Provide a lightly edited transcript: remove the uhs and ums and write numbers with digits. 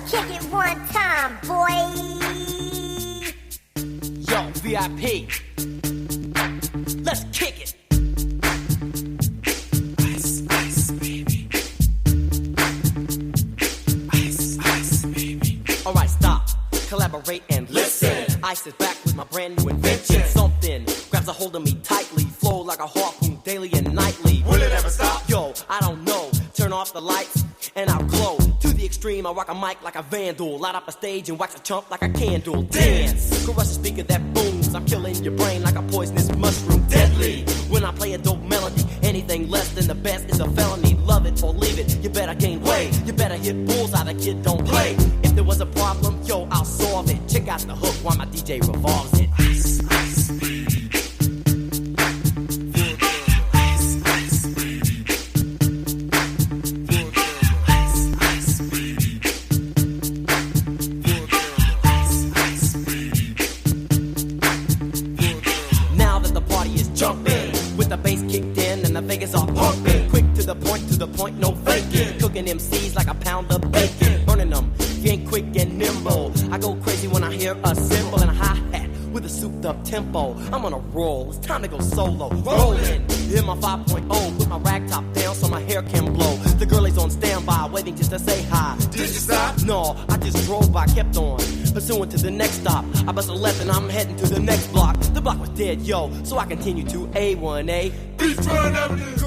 kick it one time, boy. Yo, VIP. Let's kick it. Ice, ice, baby. Ice, ice, baby. Alright, stop, collaborate and listen. Ice is back with my brand new invention. Something grabs a hold of me tightly, flow like a harpoon daily and nightly. Will it ever stop? Yo, I don't know. Turn off the lights and I'll glow. To the extreme, I rock a mic like a vandal. Light up a stage and wax a chump like a candle. Dance, crush a speaker that booms. I'm killing your brain like a poisonous mushroom. Deadly, when I play a dope melody. Anything less than the best is a felony. Love it or leave it, you better gain weight. You better hit bullseye, the kid don't play. If there was a problem, yo, I'll solve it. Check out the hook while my DJ revolves it. Ice, ice, baby. Vegas are pumping, quick to the point, no faking. Cooking MCs like a pound of bacon, burning them. If you ain't quick and nimble, I go crazy when I hear a cymbal and a hi-hat with a souped-up tempo. I'm on a roll, it's time to go solo. Rolling, hit my 5.0, put my rag top down so my hair can blow. The girl is on standby, waiting just to say hi. Did you stop? No, I just drove by, kept on pursuing to the next stop. I bust a left and I'm heading to the next block. The block was dead, yo, so I continue to A1A. Beachfront Avenue.